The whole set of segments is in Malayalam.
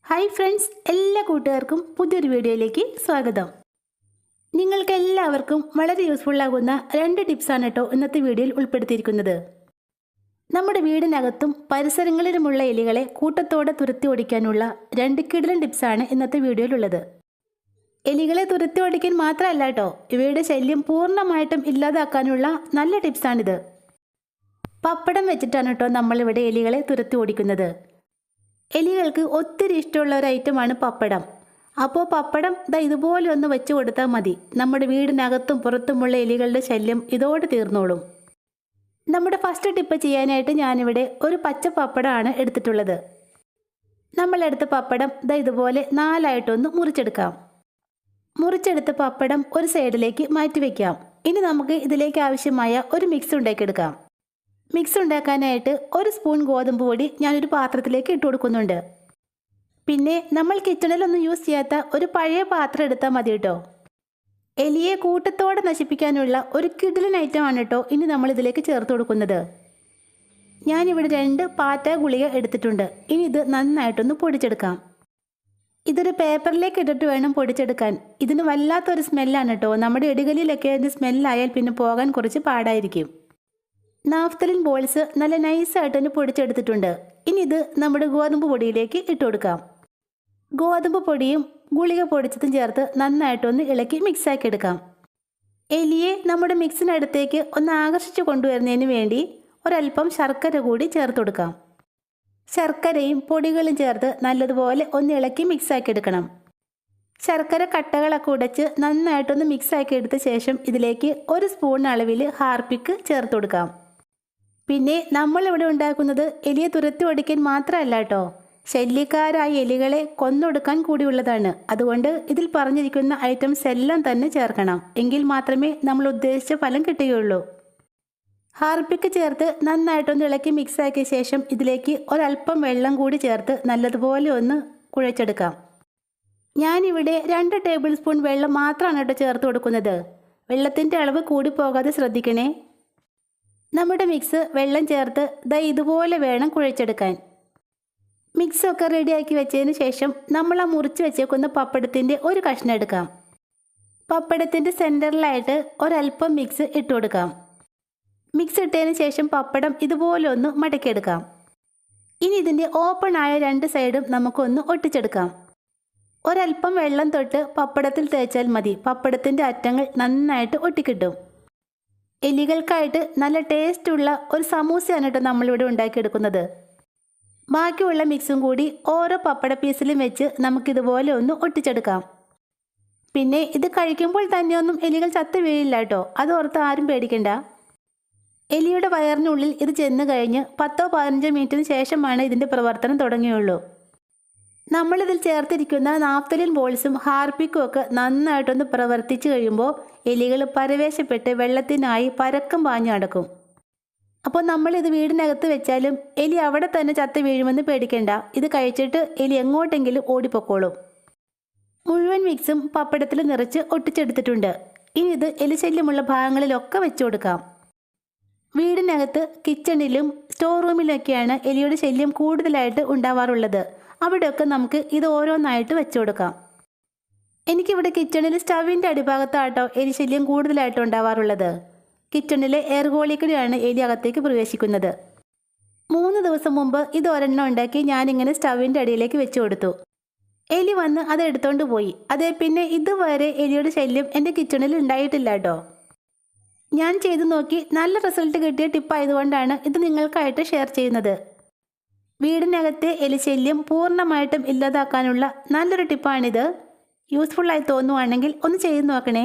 ഹായ് ഫ്രണ്ട്സ്, എല്ലാ കൂട്ടുകാർക്കും പുതിയൊരു വീഡിയോയിലേക്ക് സ്വാഗതം. നിങ്ങൾക്ക് എല്ലാവർക്കും വളരെ യൂസ്ഫുൾ ആകുന്ന 2 ടിപ്സാണ് കേട്ടോ ഇന്നത്തെ വീഡിയോയിൽ ഉൾപ്പെടുത്തിയിരിക്കുന്നത്. നമ്മുടെ വീടിനകത്തും പരിസരങ്ങളിലുമുള്ള എലികളെ കൂട്ടത്തോടെ തുരത്തി ഓടിക്കാനുള്ള 2 കിടിലൻ ടിപ്സാണ് ഇന്നത്തെ വീഡിയോയിലുള്ളത്. എലികളെ തുരത്തി ഓടിക്കാൻ മാത്രമല്ല കേട്ടോ, ഇവയുടെ ശല്യം പൂർണ്ണമായിട്ടും ഇല്ലാതാക്കാനുള്ള നല്ല ടിപ്സാണിത്. പപ്പടം വെച്ചിട്ടാണ് കേട്ടോ നമ്മളിവിടെ എലികളെ തുരത്തി ഓടിക്കുന്നത്. എലികൾക്ക് ഒത്തിരി ഇഷ്ടമുള്ള ഒരു ഐറ്റമാണ് പപ്പടം. അപ്പോൾ പപ്പടം ഇതുപോലെ ഒന്ന് വെച്ച് കൊടുത്താൽ മതി. നമ്മുടെ വീടിനകത്തും പുറത്തുമുള്ള എലികളുടെ ശല്യം ഇതോടെ തീർന്നോളും. നമ്മുടെ ഫസ്റ്റ് ടിപ്പ് ചെയ്യാനായിട്ട് ഞാനിവിടെ ഒരു പച്ച പപ്പടമാണ് എടുത്തിട്ടുള്ളത്. നമ്മളെടുത്ത പപ്പടം ഇതുപോലെ 4ആയിട്ടൊന്ന് മുറിച്ചെടുക്കാം. മുറിച്ചെടുത്ത പപ്പടം ഒരു സൈഡിലേക്ക് മാറ്റി വയ്ക്കാം. ഇനി നമുക്ക് ഇതിലേക്ക് ആവശ്യമായ ഒരു മിക്സ് ഉണ്ടാക്കിയെടുക്കാം. മിക്സ് ഉണ്ടാക്കാനായിട്ട് 1 സ്പൂൺ ഗോതമ്പ് പൊടി ഞാനൊരു പാത്രത്തിലേക്ക് ഇട്ട് കൊടുക്കുന്നുണ്ട്. പിന്നെ നമ്മൾ കിച്ചണിലൊന്നും യൂസ് ചെയ്യാത്ത ഒരു പഴയ പാത്രം എടുത്താൽ മതി കേട്ടോ. എലിയെ കൂട്ടത്തോടെ നശിപ്പിക്കാനുള്ള ഒരു കിടിലൻ ഐറ്റമാണ് കേട്ടോ ഇനി നമ്മൾ ഇതിലേക്ക് ചേർത്ത് കൊടുക്കുന്നത്. ഞാനിവിടെ 2 പാറ്റ ഗുളിക എടുത്തിട്ടുണ്ട്. ഇനി ഇത് നന്നായിട്ടൊന്ന് പൊടിച്ചെടുക്കാം. ഇതൊരു പേപ്പറിലേക്ക് ഇട്ടിട്ട് വേണം പൊടിച്ചെടുക്കാൻ. ഇതിന് വല്ലാത്തൊരു സ്മെല്ലാണ് കേട്ടോ. നമ്മുടെ ഇടുകലിലൊക്കെ അതിൻ്റെ സ്മെല്ലായാൽ പിന്നെ പോകാൻ കുറച്ച് പാടായിരിക്കും. നാഫ്തലിൻ ബോൾസ് നല്ല നൈസായിട്ട് തന്നെ പൊടിച്ചെടുത്തിട്ടുണ്ട്. ഇനി ഇത് നമ്മുടെ ഗോതമ്പ് പൊടിയിലേക്ക് ഇട്ട് കൊടുക്കാം. ഗോതമ്പ് പൊടിയും ഗുളിക പൊടിച്ചതും ചേർത്ത് നന്നായിട്ടൊന്ന് ഇളക്കി മിക്സാക്കി എടുക്കാം. എലിയെ നമ്മുടെ മിക്സിനടുത്തേക്ക് ഒന്ന് ആകർഷിച്ചു കൊണ്ടുവരുന്നതിന് വേണ്ടി ഒരല്പം ശർക്കര കൂടി ചേർത്ത് കൊടുക്കാം. ശർക്കരയും പൊടികളും ചേർത്ത് നല്ലതുപോലെ ഒന്ന് ഇളക്കി മിക്സാക്കി എടുക്കണം. ശർക്കര കട്ടകളൊക്കെ ഉടച്ച് നന്നായിട്ടൊന്ന് മിക്സാക്കി എടുത്ത ശേഷം ഇതിലേക്ക് 1 സ്പൂൺ അളവിൽ ഹാർപ്പിക്ക് ചേർത്ത് കൊടുക്കാം. പിന്നെ നമ്മളിവിടെ ഉണ്ടാക്കുന്നത് എലിയെ തുരത്തി ഓടിക്കാൻ മാത്രമല്ല കേട്ടോ, ശല്യക്കാരായ എലികളെ കൊന്നൊടുക്കാൻ കൂടിയുള്ളതാണ്. അതുകൊണ്ട് ഇതിൽ പറഞ്ഞിരിക്കുന്ന ഐറ്റംസ് എല്ലാം തന്നെ ചേർക്കണം. എങ്കിൽ മാത്രമേ നമ്മൾ ഉദ്ദേശിച്ച ഫലം കിട്ടുകയുള്ളൂ. ഹാർപ്പിക്ക് ചേർത്ത് നന്നായിട്ടൊന്ന് ഇളക്കി മിക്സാക്കിയ ശേഷം ഇതിലേക്ക് ഒരല്പം വെള്ളം കൂടി ചേർത്ത് നല്ലതുപോലെ ഒന്ന് കുഴച്ചെടുക്കാം. ഞാനിവിടെ 2 ടേബിൾ സ്പൂൺ വെള്ളം മാത്രമാണ് കേട്ടോ ചേർത്ത് കൊടുക്കുന്നത്. വെള്ളത്തിൻ്റെ അളവ് കൂടി പോകാതെ ശ്രദ്ധിക്കണേ. നമ്മുടെ മിക്സ് വെള്ളം ചേർത്ത് ഇതുപോലെ വേണം കുഴച്ചെടുക്കാൻ. മിക്സൊക്കെ റെഡിയാക്കി വെച്ചതിന് ശേഷം നമ്മൾ ആ മുറിച്ച് വെച്ചേക്കുന്ന പപ്പടത്തിൻ്റെ ഒരു കഷ്ണം എടുക്കാം. പപ്പടത്തിൻ്റെ സെൻറ്ററിലായിട്ട് ഒരല്പം മിക്സ് ഇട്ട് കൊടുക്കാം. മിക്സ് ഇട്ടതിന് ശേഷം പപ്പടം ഇതുപോലെ ഒന്ന് മടക്കിയെടുക്കാം. ഇനി ഇതിൻ്റെ ഓപ്പൺ ആയ 2 സൈഡും നമുക്കൊന്ന് ഒട്ടിച്ചെടുക്കാം. ഒരല്പം വെള്ളം തൊട്ട് പപ്പടത്തിൽ തേച്ചാൽ മതി. പപ്പടത്തിൻ്റെ അറ്റങ്ങൾ നന്നായിട്ട് ഒട്ടിക്കിട്ടും. എലികൾക്കായിട്ട് നല്ല ടേസ്റ്റുള്ള ഒരു സമൂസയാണ് കേട്ടോ നമ്മളിവിടെ ഉണ്ടാക്കിയെടുക്കുന്നത്. ബാക്കിയുള്ള മിക്സും കൂടി ഓരോ പപ്പട പീസിലും വെച്ച് നമുക്കിതുപോലെ ഒന്ന് ഒട്ടിച്ചെടുക്കാം. പിന്നെ ഇത് കഴിക്കുമ്പോൾ തന്നെയൊന്നും എലികൾ ചത്തു വീഴില്ല കേട്ടോ, അതോർത്ത് ആരും പേടിക്കണ്ട. എലിയുടെ വയറിനുള്ളിൽ ഇത് ചെന്ന് കഴിഞ്ഞ് 10-15 മിനിറ്റിന് ശേഷമാണ് ഇതിൻ്റെ പ്രവർത്തനം തുടങ്ങിയുള്ളൂ. നമ്മളിതിൽ ചേർത്തിരിക്കുന്ന നാഫ്തലിൻ ബോൾസും ഹാർപ്പിക്കും ഒക്കെ നന്നായിട്ടൊന്ന് പ്രവർത്തിച്ചു കഴിയുമ്പോൾ എലികൾ പരവേശപ്പെട്ട് വെള്ളത്തിനായി പരക്കം പാഞ്ഞു നടക്കും. അപ്പോൾ നമ്മളിത് വീടിനകത്ത് വെച്ചാലും എലി അവിടെ തന്നെ ചത്ത് വീഴുമെന്ന് പേടിക്കേണ്ട. ഇത് കഴിച്ചിട്ട് എലി എങ്ങോട്ടെങ്കിലും ഓടിപ്പൊക്കോളും. മുഴുവൻ മിക്സും പപ്പടത്തിൽ നിറച്ച് ഒട്ടിച്ചെടുത്തിട്ടുണ്ട്. ഇനി ഇത് എലിശല്യമുള്ള ഭാഗങ്ങളിലൊക്കെ വെച്ചു കൊടുക്കാം. വീടിനകത്ത് കിച്ചണിലും സ്റ്റോർ റൂമിലൊക്കെയാണ് എലിയുടെ ശല്യം കൂടുതലായിട്ട് ഉണ്ടാവാറുള്ളത്. അവിടെയൊക്കെ നമുക്ക് ഇത് ഓരോന്നായിട്ട് വെച്ചു കൊടുക്കാം. എനിക്കിവിടെ കിച്ചണിൽ സ്റ്റവിൻ്റെ അടിഭാഗത്താട്ടോ എലി ശല്യം കൂടുതലായിട്ട് ഉണ്ടാവാറുള്ളത്. കിച്ചണിലെ എയർ ഹോളിക്കൂടിയാണ് എലി അകത്തേക്ക് പ്രവേശിക്കുന്നത്. 3 ദിവസം മുമ്പ് ഇത് ഒരെണ്ണം ഉണ്ടാക്കി ഞാനിങ്ങനെ സ്റ്റവിൻ്റെ അടിയിലേക്ക് വെച്ചു കൊടുത്തു. എലി വന്ന് അത് എടുത്തോണ്ട് പോയി. അതേ പിന്നെ ഇതുവരെ എലിയുടെ ശല്യം എൻ്റെ കിച്ചണിൽ ഉണ്ടായിട്ടില്ല കേട്ടോ. ഞാൻ ചെയ്തു നോക്കി നല്ല റിസൾട്ട് കിട്ടിയ ടിപ്പായതുകൊണ്ടാണ് ഇത് നിങ്ങൾക്കായിട്ട് ഷെയർ ചെയ്യുന്നത്. വീടിനകത്തെ എലിശല്യം പൂർണ്ണമായിട്ടും ഇല്ലാതാക്കാനുള്ള നല്ലൊരു ടിപ്പാണിത്. യൂസ്ഫുള്ളായി തോന്നുവാണെങ്കിൽ ഒന്ന് ചെയ്ത് നോക്കണേ.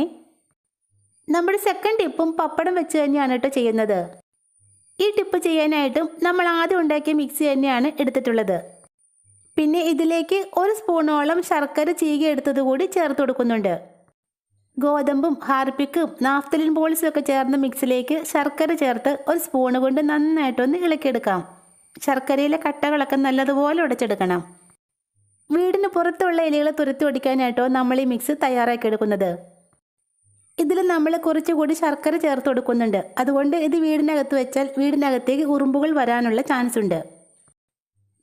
നമ്മുടെ സെക്കൻഡ് ടിപ്പും പപ്പടം വെച്ച് തന്നെയാണ് കേട്ടോ ചെയ്യുന്നത്. ഈ ടിപ്പ് ചെയ്യാനായിട്ടും നമ്മൾ ആദ്യം ഉണ്ടാക്കിയ മിക്സി തന്നെയാണ് എടുത്തിട്ടുള്ളത്. പിന്നെ ഇതിലേക്ക് 1 സ്പൂണോളം ശർക്കര ചീകി എടുത്തത് കൂടി ചേർത്ത് കൊടുക്കുന്നുണ്ട്. ഗോതമ്പും ഹാർപ്പിക്കും നാഫ്തലിൻ ബോൾസും ഒക്കെ ചേർന്ന മിക്സിലേക്ക് ശർക്കര ചേർത്ത് 1 സ്പൂണ് കൊണ്ട് നന്നായിട്ടൊന്ന് ഇളക്കിയെടുക്കാം. ശർക്കരയിലെ കട്ടകളൊക്കെ നല്ലതുപോലെ ഉടച്ചെടുക്കണം. വീടിന് പുറത്തുള്ള എലികളെ തുരത്തി ഓടിക്കാനായിട്ടോ നമ്മൾ ഈ മിക്സ് തയ്യാറാക്കി എടുക്കുന്നത്. ഇതിൽ നമ്മൾ കുറച്ചുകൂടി ശർക്കര ചേർത്ത് കൊടുക്കുന്നുണ്ട്. അതുകൊണ്ട് ഇത് വീടിനകത്ത് വെച്ചാൽ വീടിനകത്തേക്ക് ഉറുമ്പുകൾ വരാനുള്ള ചാൻസ് ഉണ്ട്.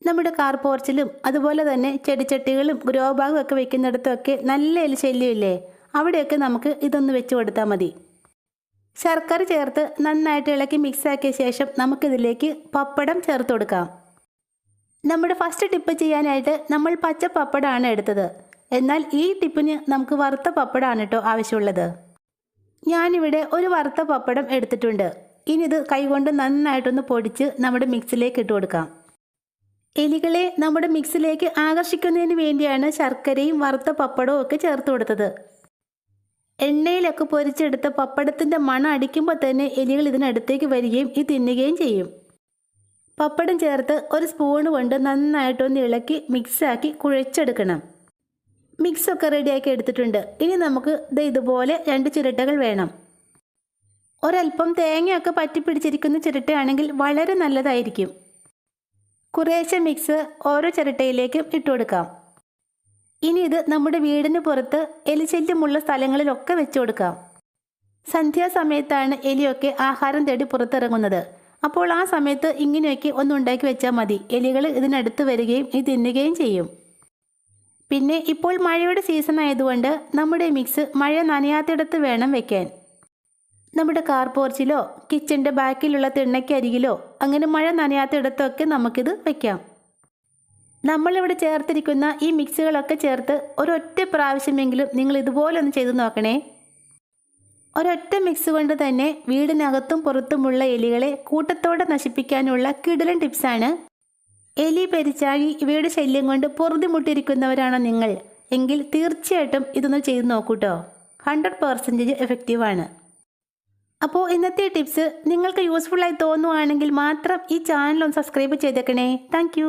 നമ്മുടെ കാർ പോർച്ചിലും അതുപോലെ തന്നെ ചെടിച്ചട്ടികളും ഗ്രോ ബാഗും ഒക്കെ വെക്കുന്നിടത്തൊക്കെ നല്ല എലി ശല്യമില്ലേ, അവിടെയൊക്കെ നമുക്ക് ഇതൊന്ന് വെച്ച് കൊടുത്താൽ മതി. ശർക്കര ചേർത്ത് നന്നായിട്ട് ഇളക്കി മിക്സാക്കിയ ശേഷം നമുക്കിതിലേക്ക് പപ്പടം ചേർത്ത് കൊടുക്കാം. നമ്മുടെ ഫസ്റ്റ് ടിപ്പ് ചെയ്യാനായിട്ട് നമ്മൾ പച്ച പപ്പടമാണ് എടുത്തത്. എന്നാൽ ഈ ടിപ്പിന് നമുക്ക് വറുത്ത പപ്പടമാണ് കേട്ടോ ആവശ്യമുള്ളത്. ഞാനിവിടെ ഒരു വറുത്ത പപ്പടം എടുത്തിട്ടുണ്ട്. ഇനി ഇത് കൈകൊണ്ട് നന്നായിട്ടൊന്ന് പൊടിച്ച് നമ്മുടെ മിക്സിലേക്ക് ഇട്ട് കൊടുക്കാം. എലികളെ നമ്മുടെ മിക്സിലേക്ക് ആകർഷിക്കുന്നതിന് വേണ്ടിയാണ് ശർക്കരയും വറുത്ത പപ്പടവും ഒക്കെ ചേർത്ത് കൊടുത്തത്. എണ്ണയിലൊക്കെ പൊരിച്ചെടുത്ത പപ്പടത്തിൻ്റെ മണം അടിക്കുമ്പോൾ തന്നെ എലികൾ ഇതിനടുത്തേക്ക് വരികയും ഇത് തിന്നുകയും ചെയ്യും. പപ്പടം ചേർത്ത് ഒരു സ്പൂൺ കൊണ്ട് നന്നായിട്ടൊന്ന് ഇളക്കി മിക്സാക്കി കുഴച്ചെടുക്കണം. മിക്സൊക്കെ റെഡിയാക്കി എടുത്തിട്ടുണ്ട്. ഇനി നമുക്ക് ഇതുപോലെ 2 ചിരട്ടകൾ വേണം. ഒരൽപ്പം തേങ്ങയൊക്കെ പറ്റിപ്പിടിച്ചിരിക്കുന്ന ചിരട്ടയാണെങ്കിൽ വളരെ നല്ലതായിരിക്കും. കുറേശ്ശെ മിക്സ് ഓരോ ചിരട്ടയിലേക്കും ഇട്ട് കൊടുക്കാം. ഇനി ഇത് നമ്മുടെ വീടിന് പുറത്ത് എലിശല്യമുള്ള സ്ഥലങ്ങളിലൊക്കെ വെച്ചു കൊടുക്കാം. സന്ധ്യാസമയത്താണ് എലിയൊക്കെ ആഹാരം തേടി പുറത്തിറങ്ങുന്നത്. അപ്പോൾ ആ സമയത്ത് ഇങ്ങനെയൊക്കെ ഒന്ന് ഉണ്ടാക്കി വെച്ചാൽ മതി. എലികൾ ഇതിനടുത്ത് വരികയും ഇത് തിന്നുകയും ചെയ്യും. പിന്നെ ഇപ്പോൾ മഴയുടെ സീസൺ ആയതുകൊണ്ട് നമ്മുടെ മിക്സ് മഴ നനയാത്തിടത്ത് വേണം വെക്കാൻ. നമ്മുടെ കാർ പോർച്ചിലോ കിച്ചൻ്റെ ബാക്കിലുള്ള തിണ്ണയ്ക്കരികിലോ അങ്ങനെ മഴ നനയാത്തിടത്തൊക്കെ നമുക്കിത് വെക്കാം. നമ്മളിവിടെ ചേർത്തിരിക്കുന്ന ഈ മിക്സുകളൊക്കെ ചേർത്ത് ഒരൊറ്റ പ്രാവശ്യമെങ്കിലും നിങ്ങൾ ഇതുപോലെ ഒന്ന് ചെയ്തു നോക്കണേ. ഒരൊറ്റ മിക്സ് കൊണ്ട് തന്നെ വീടിനകത്തും പുറത്തുമുള്ള എലികളെ കൂട്ടത്തോടെ നശിപ്പിക്കാനുള്ള കിടിലൻ ടിപ്സാണ്. എലി പെരിച്ചാഴി ഇവയുടെ ശല്യം കൊണ്ട് പൊറുതിമുട്ടിയിരിക്കുന്നവരാണോ നിങ്ങൾ എങ്കിൽ തീർച്ചയായിട്ടും ഇതൊന്ന് ചെയ്തു നോക്കൂട്ടോ. 100% എഫക്റ്റീവാണ്. അപ്പോൾ ഇന്നത്തെ ടിപ്സ് നിങ്ങൾക്ക് യൂസ്ഫുള്ളായി തോന്നുവാണെങ്കിൽ മാത്രം ഈ ചാനൽ ഒന്ന് സബ്സ്ക്രൈബ് ചെയ്തേക്കണേ. താങ്ക്